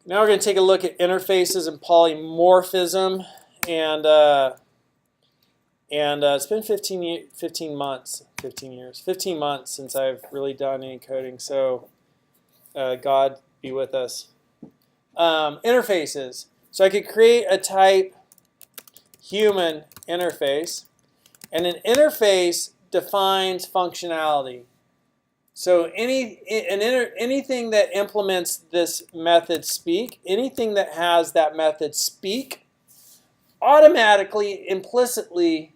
Now we're going to take a look at interfaces and polymorphism, and it's been 15 months since I've really done any coding. So God be with us. Interfaces. So I could create a type human interface, and an interface defines functionality. So anything that implements this method speak, anything that has that method speak, automatically, implicitly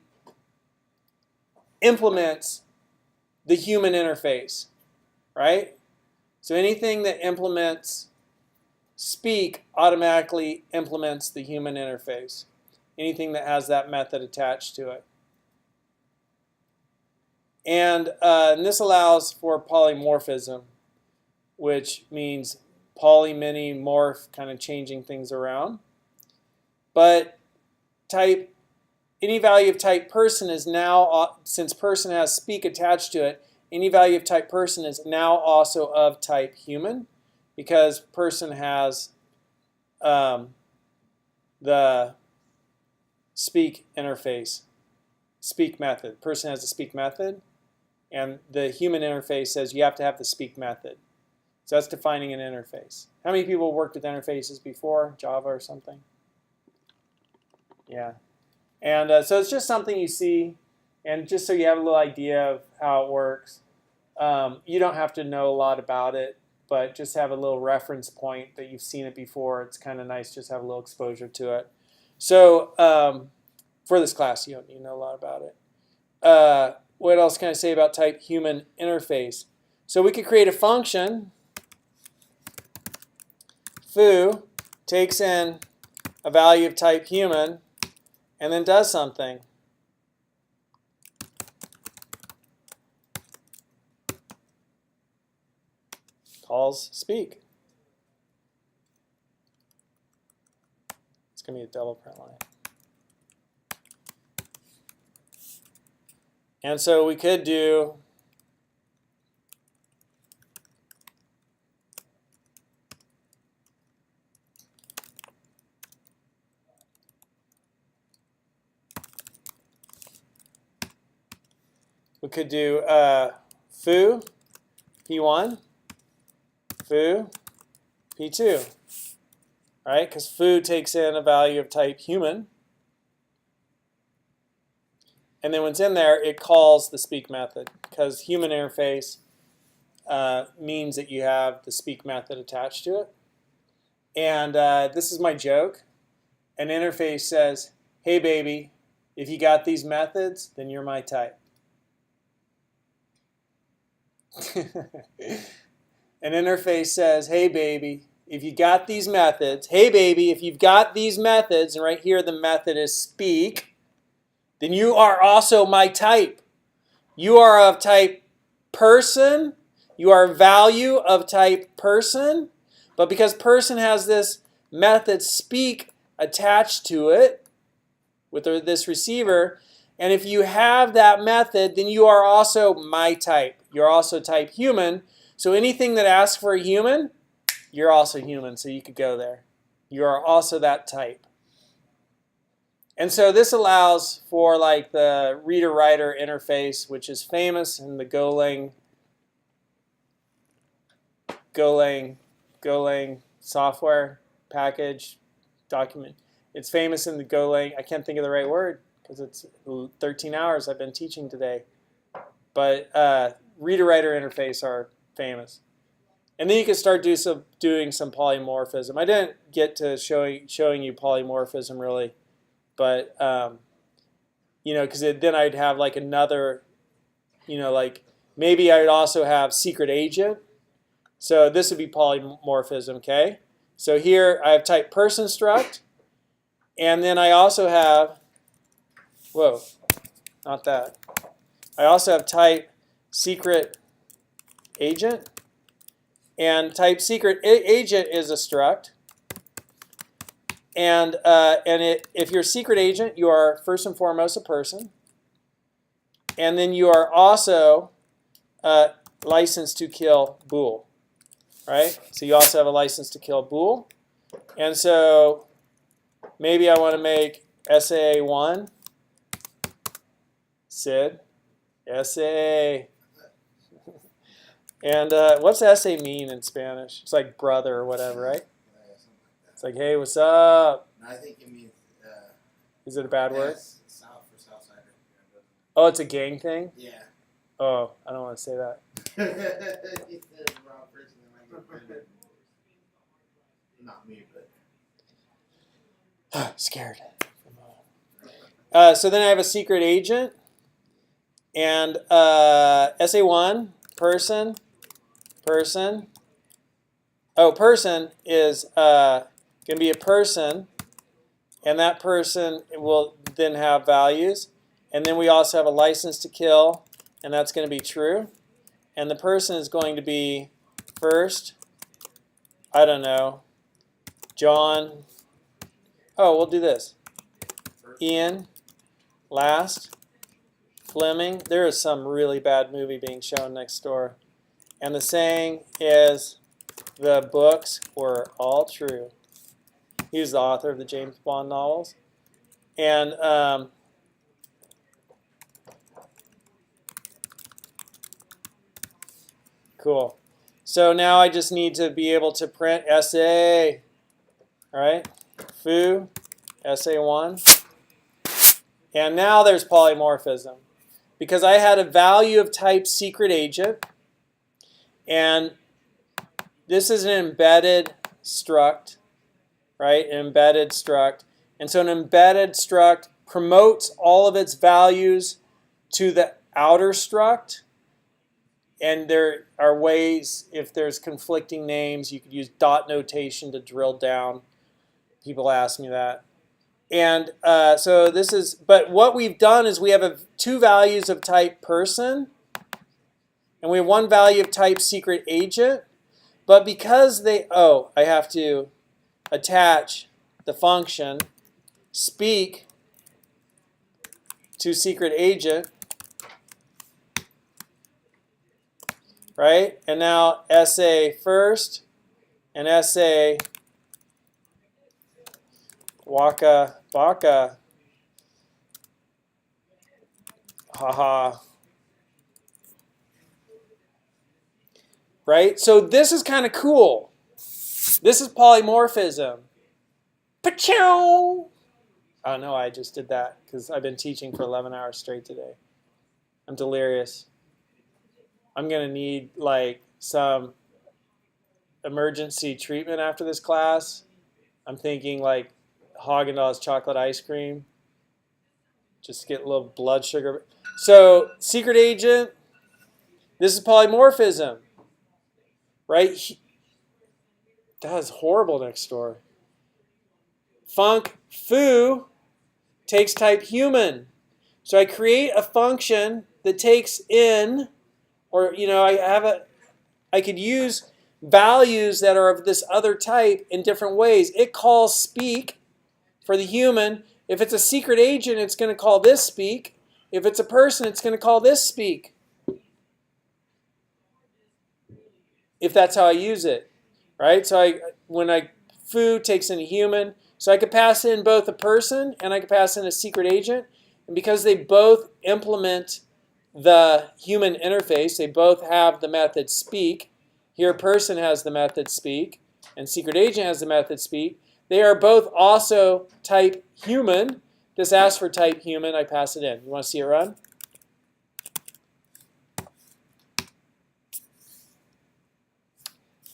implements the human interface, right? So anything that implements speak automatically implements the human interface. Anything that has that method attached to it. And this allows for polymorphism, which means poly, many, morph, kind of changing things around. But any value of type person is now, since person has speak attached to it, any value of type person is now also of type human, because person has the speak interface, speak method. Person has a speak method. And the human interface says you have to have the speak method. So that's defining an interface. How many people worked with interfaces before? Java or something? Yeah. And so it's just something you see. And just so you have a little idea of how it works. You don't have to know a lot about it, but just have a little reference point that you've seen it before. It's kind of nice just to have a little exposure to it. So for this class, you don't need to know a lot about it. What else can I say about type human interface? So we could create a function. Foo takes in a value of type human and then does something. Calls speak. It's going to be a double print line. And so we could do foo p1, foo p2, right? Because foo takes in a value of type human. And then when it's in there, it calls the speak method, because human interface means that you have the speak method attached to it. And this is my joke. An interface says, hey baby, if you got these methods, then you're my type. An interface says, hey baby, if you got these methods, hey baby, if you've got these methods, and right here the method is speak, then you are also my type. You are of type person. You are value of type person. But because person has this method speak attached to it with this receiver, and if you have that method, then you are also my type. You're also type human. So anything that asks for a human, you're also human. So you could go there. You are also that type. And so this allows for like the reader-writer interface, which is famous in the Golang software package document. It's famous in the Golang. I can't think of the right word because it's 13 hours I've been teaching today. But reader-writer interface are famous. And then you can start doing some polymorphism. I didn't get to showing you polymorphism really. But, because then I'd have like another, like maybe I'd also have secret agent. So this would be polymorphism, okay? So here I have type person struct. And then I also have, whoa, not that. I also have type secret agent. And type secret agent is a struct. And if you're a secret agent, you are first and foremost a person. And then you are also licensed to kill bool, right? So you also have a license to kill bool. And so maybe I want to make SA1, Sid, SA. And what's SA mean in Spanish? It's like brother or whatever, right? It's like, hey, what's up? I think it means. Is it a bad word? South for Southsider. Oh, it's a gang thing? Yeah. Oh, I don't want to say that. You said the wrong person that might get offended. Not me, but. Scared. So then I have a secret agent. And SA1, person. Oh, person is going to be a person. And that person will then have values. And then we also have a license to kill. And that's going to be true. And the person is going to be first, I don't know, John. Oh, we'll do this. Ian, last, Fleming. There is some really bad movie being shown next door. And the saying is, the books were all true. He was the author of the James Bond novels. And cool. So now I just need to be able to print SA. All right, foo, SA1. And now there's polymorphism. Because I had a value of type secret agent. And this is an embedded struct, right? An embedded struct. And so an embedded struct promotes all of its values to the outer struct. And there are ways, if there's conflicting names, you could use dot notation to drill down. People ask me that. And so this is, but what we've done is we have two values of type person, and we have one value of type secret agent. But because they, I have to attach the function speak to secret agent, right? And now SA first and SA waka baka. Haha. Right? So this is kind of cool. This is polymorphism. Pa-chow! Oh no, I just did that because I've been teaching for 11 hours straight today. I'm delirious. I'm going to need like some emergency treatment after this class. I'm thinking like Haagen-Dazs chocolate ice cream. Just get a little blood sugar. So secret agent, this is polymorphism. Right? That is horrible next door. Func foo takes type human. So I create a function that takes in, or I could use values that are of this other type in different ways. It calls speak for the human. If it's a secret agent, it's going to call this speak. If it's a person, it's going to call this speak. If that's how I use it, right? So when foo takes in a human, so I could pass in both a person and I could pass in a secret agent. And because they both implement the human interface, they both have the method speak. Here person has the method speak and secret agent has the method speak. They are both also type human. Just ask for type human, I pass it in. You want to see it run?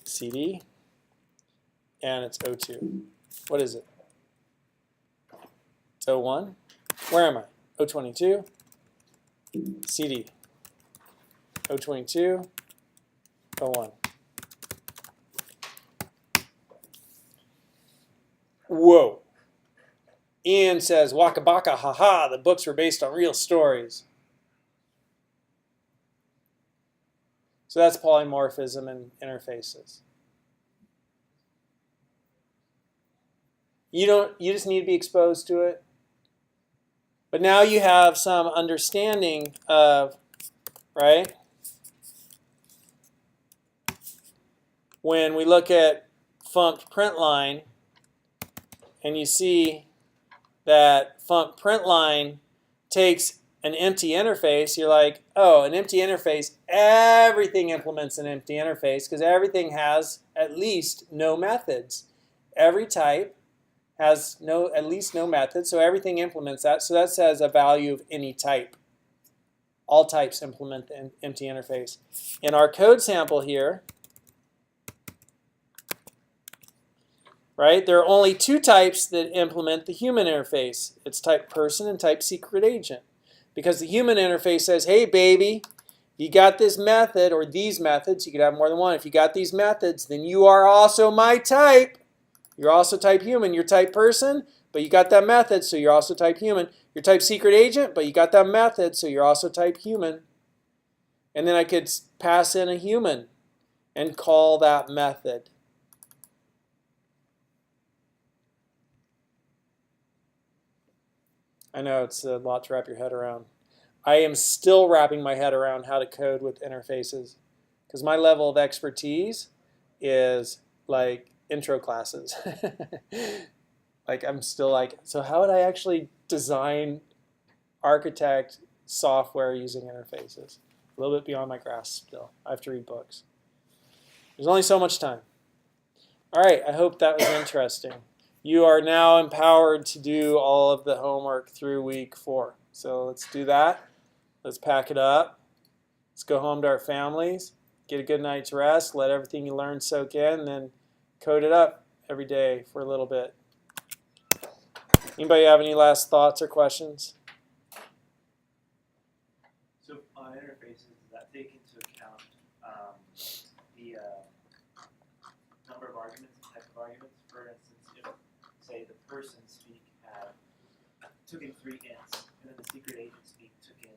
CD, and it's O2. What is it? It's O1. Where am I? O22. CD. O22. O1. Whoa. Ian says, waka baka, haha, the books were based on real stories. So that's polymorphism in interfaces. You just need to be exposed to it. But now you have some understanding of, right? When we look at func print line, and you see that func print line takes an empty interface, you're like, oh, an empty interface, everything implements an empty interface because everything has at least no methods. Every type has at least no methods, so everything implements that. So that says a value of any type. All types implement the empty interface. In our code sample here, right, there are only two types that implement the human interface. It's type person and type secret agent. Because the human interface says, hey, baby, you got this method or these methods. You could have more than one. If you got these methods, then you are also my type. You're also type human. You're type person, but you got that method, so you're also type human. You're type secret agent, but you got that method, so you're also type human. And then I could pass in a human and call that method. I know it's a lot to wrap your head around. I am still wrapping my head around how to code with interfaces because my level of expertise is like intro classes. Like I'm still like, so how would I actually design, architect software using interfaces? A little bit beyond my grasp still. I have to read books. There's only so much time. All right, I hope that was interesting. You are now empowered to do all of the homework through week 4. So let's do that. Let's pack it up. Let's go home to our families, get a good night's rest, let everything you learned soak in, and then code it up every day for a little bit. Anybody have any last thoughts or questions? So on interfaces, does that take into account the number of arguments and type of arguments? For instance, if, say, the person speak took in 3 ints, and then the secret agent speak took in